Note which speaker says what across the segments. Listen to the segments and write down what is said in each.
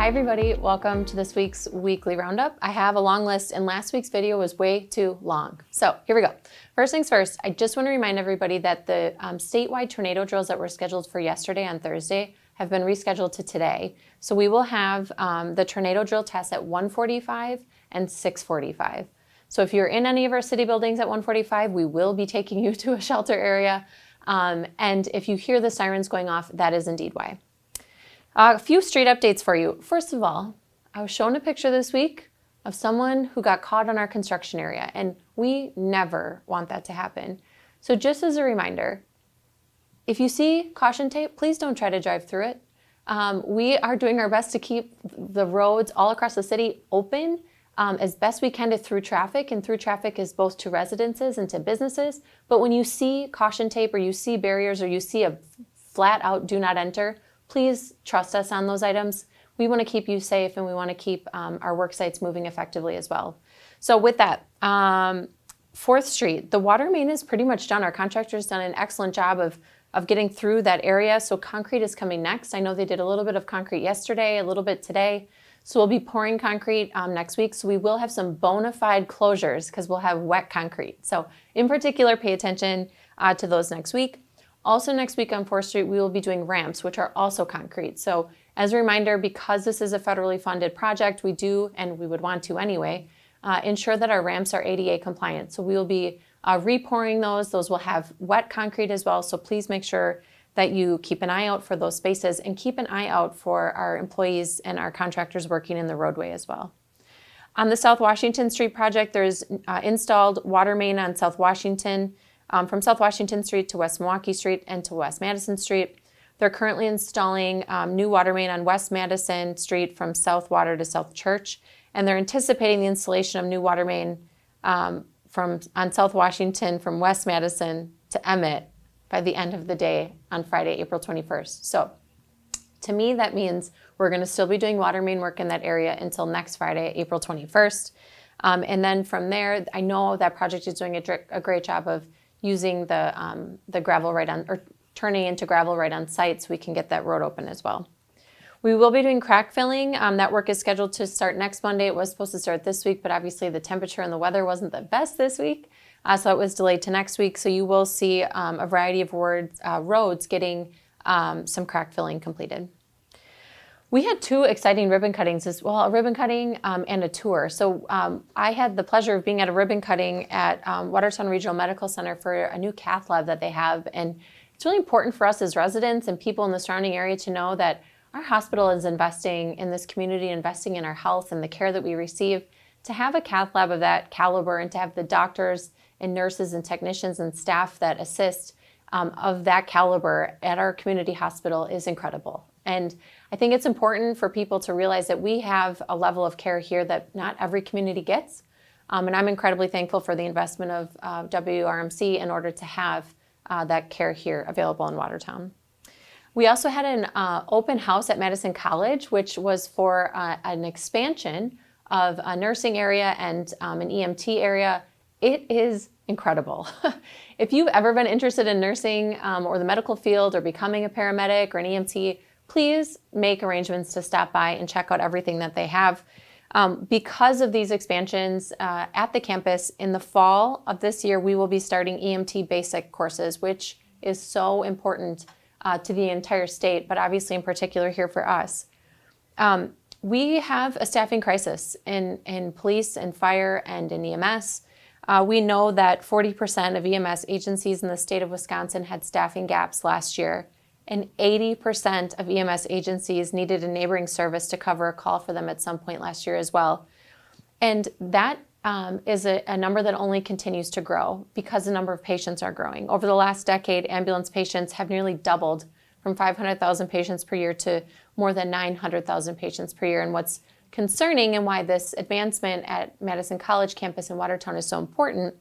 Speaker 1: Hi everybody, welcome to this week's weekly roundup. I have a long list and last week's video was way too long. So here we go. First things first, I just want to remind everybody that the statewide tornado drills that were scheduled for yesterday on Thursday have been rescheduled to today. So we will have the tornado drill test at 1:45 and 6:45. So if you're in any of our city buildings at 1:45, we will be taking you to a shelter area. And if you hear the sirens going off, that is indeed why. A few street updates for you. First of all, I was shown a picture this week of someone who got caught on our construction area, and we never want that to happen. So just as a reminder, if you see caution tape, please don't try to drive through it. We are doing our best to keep the roads all across the city open as best we can to through traffic, and through traffic is both to residences and to businesses. But when you see caution tape or you see barriers or you see a flat out do not enter, please trust us on those items. We want to keep you safe and we want to keep our work sites moving effectively as well. So with that, 4th Street, the water main is pretty much done. Our contractor's done an excellent job of getting through that area. So concrete is coming next. I know they did a little bit of concrete yesterday, a little bit today. So we'll be pouring concrete next week. So we will have some bona fide closures because we'll have wet concrete. So in particular, pay attention to those next week. Also next week on 4th Street, we will be doing ramps, which are also concrete. So as a reminder, because this is a federally funded project, we do, and we would want to anyway, ensure that our ramps are ADA compliant. So we will be repouring those. Those will have wet concrete as well. So please make sure that you keep an eye out for those spaces and keep an eye out for our employees and our contractors working in the roadway as well. On the South Washington Street project, there's installed water main on South Washington, from South Washington Street to West Milwaukee Street and to West Madison Street. They're currently installing new water main on West Madison Street from South Water to South Church, and they're anticipating the installation of new water main on South Washington from West Madison to Emmett by the end of the day on Friday, April 21st. So to me, that means we're going to still be doing water main work in that area until next Friday, April 21st. And then from there, I know that project is doing a great job of using the gravel right on, or turning into gravel right on site so we can get that road open as well. We will be doing crack filling. That work is scheduled to start next Monday. It was supposed to start this week, but obviously the temperature and the weather wasn't the best this week, so it was delayed to next week. So you will see a variety of roads getting some crack filling completed. We had 2 exciting ribbon cuttings as well, a ribbon cutting and a tour. So I had the pleasure of being at a ribbon cutting at Watertown Regional Medical Center for a new cath lab that they have. And it's really important for us as residents and people in the surrounding area to know that our hospital is investing in this community, investing in our health and the care that we receive. To have a cath lab of that caliber and to have the doctors and nurses and technicians and staff that assist of that caliber at our community hospital is incredible. And I think it's important for people to realize that we have a level of care here that not every community gets. And I'm incredibly thankful for the investment of WRMC in order to have that care here available in Watertown. We also had an open house at Madison College, which was for an expansion of a nursing area and an EMT area. It is incredible. If you've ever been interested in nursing or the medical field or becoming a paramedic or an EMT, please make arrangements to stop by and check out everything that they have. Because of these expansions at the campus, in the fall of this year, we will be starting EMT basic courses, which is so important to the entire state, but obviously in particular here for us. We have a staffing crisis in police and fire and in EMS. We know that 40% of EMS agencies in the state of Wisconsin had staffing gaps last year, and 80% of EMS agencies needed a neighboring service to cover a call for them at some point last year as well. And that is a number that only continues to grow because the number of patients are growing. Over the last decade, ambulance patients have nearly doubled from 500,000 patients per year to more than 900,000 patients per year. And what's concerning and why this advancement at Madison College campus in Watertown is so important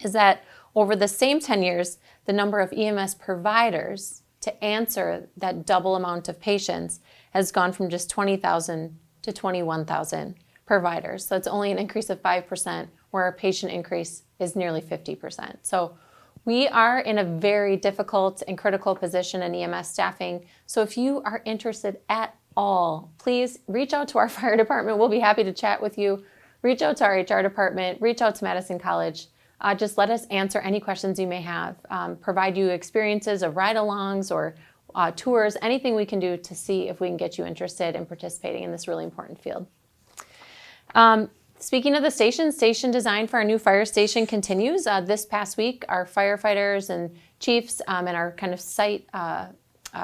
Speaker 1: is that over the same 10 years, the number of EMS providers to answer that double amount of patients has gone from just 20,000 to 21,000 providers. So it's only an increase of 5%, where our patient increase is nearly 50%. So we are in a very difficult and critical position in EMS staffing. So if you are interested at all, please reach out to our fire department. We'll be happy to chat with you. Reach out to our HR department, reach out to Madison College. Just let us answer any questions you may have, provide you experiences of ride-alongs or tours, anything we can do to see if we can get you interested in participating in this really important field. Speaking of the station design for our new fire station continues. This past week, our firefighters and chiefs and our kind of site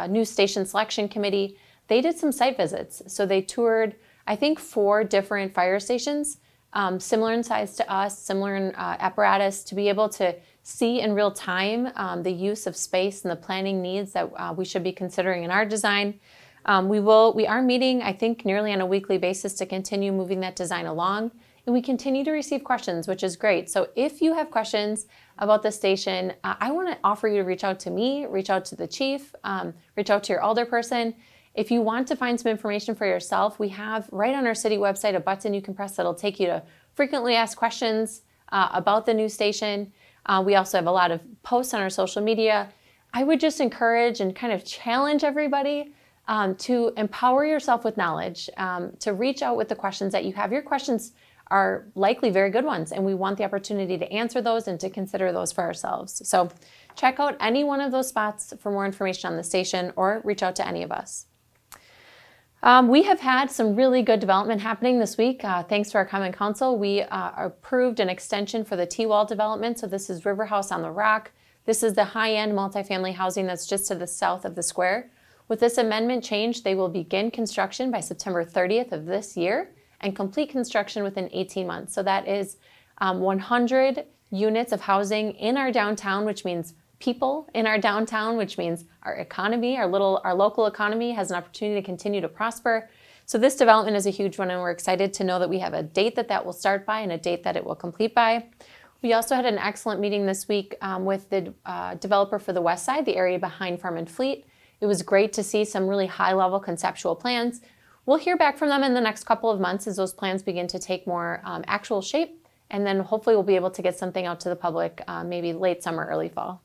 Speaker 1: new station selection committee, they did some site visits. So they toured, I think, 4 different fire stations, similar in size to us, similar in apparatus, to be able to see in real time the use of space and the planning needs that we should be considering in our design. We are meeting, I think, nearly on a weekly basis to continue moving that design along. And we continue to receive questions, which is great. So if you have questions about the station, I want to offer you to reach out to me, reach out to the chief, reach out to your alderperson. If you want to find some information for yourself, we have right on our city website a button you can press that'll take you to frequently asked questions about the new station. We also have a lot of posts on our social media. I would just encourage and kind of challenge everybody to empower yourself with knowledge, to reach out with the questions that you have. Your questions are likely very good ones, and we want the opportunity to answer those and to consider those for ourselves. So check out any one of those spots for more information on the station, or reach out to any of us. We have had some really good development happening this week. Thanks to our Common Council, we approved an extension for the T-Wall development. So this is River House on the Rock. This is the high-end multifamily housing that's just to the south of the square. With this amendment change, they will begin construction by September 30th of this year and complete construction within 18 months. So that is 100 units of housing in our downtown, which means people in our downtown, which means our economy, our local economy has an opportunity to continue to prosper. So this development is a huge one, and we're excited to know that we have a date that will start by and a date that it will complete by. We also had an excellent meeting this week with the developer for the west side, the area behind Farm and Fleet. It was great to see some really high-level conceptual plans. We'll hear back from them in the next couple of months as those plans begin to take more actual shape, and then hopefully we'll be able to get something out to the public maybe late summer, early fall.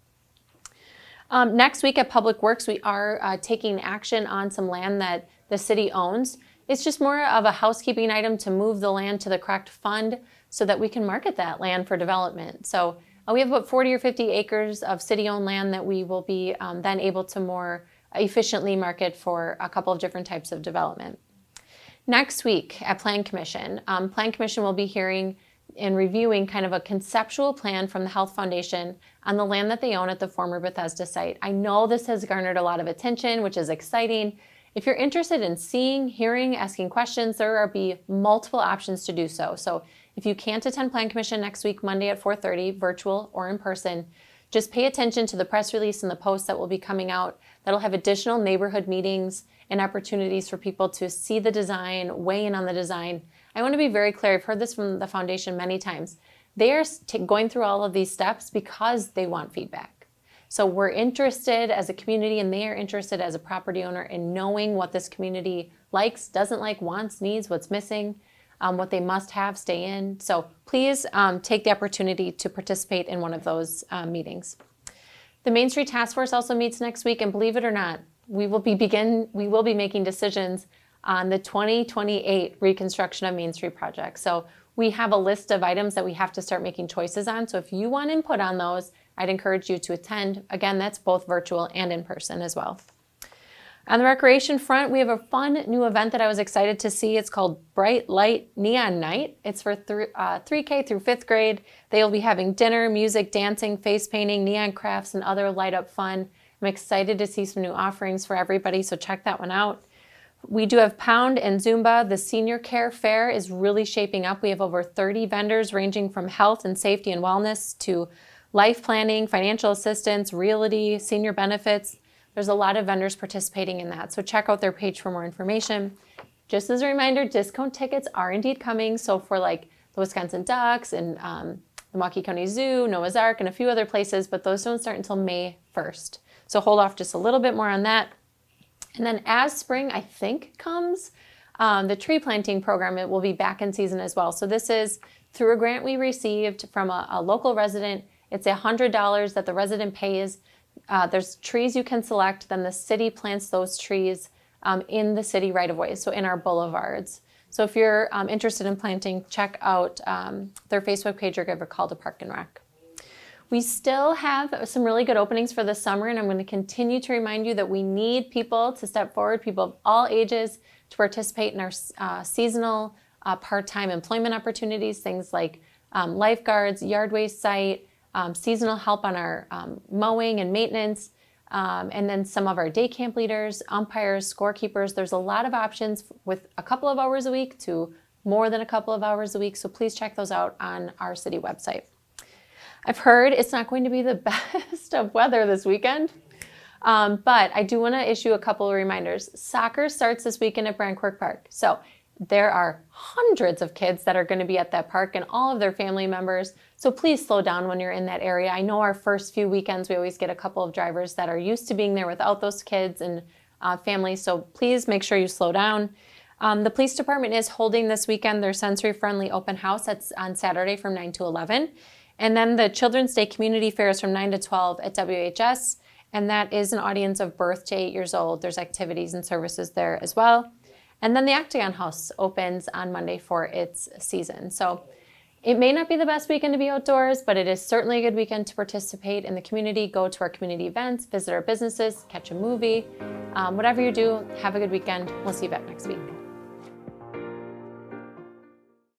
Speaker 1: Next week at Public Works, we are taking action on some land that the city owns. It's just more of a housekeeping item to move the land to the correct fund so that we can market that land for development. So we have about 40 or 50 acres of city-owned land that we will be then able to more efficiently market for a couple of different types of development. Next week at Plan Commission, Plan Commission will be hearing and reviewing kind of a conceptual plan from the Health Foundation on the land that they own at the former Bethesda site. I know this has garnered a lot of attention, which is exciting. If you're interested in seeing, hearing, asking questions, there will be multiple options to do so. So if you can't attend Plan Commission next week, Monday at 4:30, virtual or in person, just pay attention to the press release and the posts that will be coming out. That'll have additional neighborhood meetings and opportunities for people to see the design, weigh in on the design. I want to be very clear. I've heard this from the foundation many times. They are going through all of these steps because they want feedback. So we're interested as a community, and they are interested as a property owner in knowing what this community likes, doesn't like, wants, needs, what's missing, what they must have, stay in. So please take the opportunity to participate in one of those meetings. The Main Street Task Force also meets next week, and believe it or not, we will be making decisions on the 2028 reconstruction of Main Street project. So we have a list of items that we have to start making choices on. So if you want input on those, I'd encourage you to attend. Again, that's both virtual and in person as well. On the recreation front, we have a fun new event that I was excited to see. It's called Bright Light Neon Night. It's for 3K through 5th grade. They will be having dinner, music, dancing, face painting, neon crafts, and other light up fun. I'm excited to see some new offerings for everybody, so check that one out. We do have Pound and Zumba. The Senior Care Fair is really shaping up. We have over 30 vendors ranging from health and safety and wellness to life planning, financial assistance, realty, senior benefits. There's a lot of vendors participating in that, so check out their page for more information. Just as a reminder, discount tickets are indeed coming. So for like the Wisconsin Ducks and the Milwaukee County Zoo, Noah's Ark, and a few other places, but those don't start until May 1st. So hold off just a little bit more on that. And then as spring, I think, comes, the tree planting program, it will be back in season as well. So this is through a grant we received from a local resident. It's $100 that the resident pays. There's trees you can select, then the city plants those trees in the city right of way, so in our boulevards. So if you're interested in planting, check out their Facebook page or give a call to Park and Rec. We still have some really good openings for the summer, and I'm going to continue to remind you that we need people to step forward, people of all ages, to participate in our seasonal part-time employment opportunities, things like lifeguards, yard waste site, seasonal help on our mowing and maintenance, and then some of our day camp leaders, umpires, scorekeepers. There's a lot of options with a couple of hours a week to more than a couple of hours a week, so please check those out on our city website. I've heard it's not going to be the best of weather this weekend, but I do want to issue a couple of reminders. Soccer starts this weekend at Brancourt Park, so there are hundreds of kids that are going to be at that park and all of their family members, so please slow down when you're in that area. I know our first few weekends we always get a couple of drivers that are used to being there without those kids and families, so please make sure you slow down. The police department is holding this weekend their sensory-friendly open house. That's on Saturday from 9 to 11. And then the Children's Day Community Fair is from 9 to 12 at WHS, and that is an audience of birth to 8 years old. There's activities and services there as well. And then the Octagon House opens on Monday for its season. So it may not be the best weekend to be outdoors, but it is certainly a good weekend to participate in the community, go to our community events, visit our businesses, catch a movie. Whatever you do, have a good weekend. We'll see you back next week.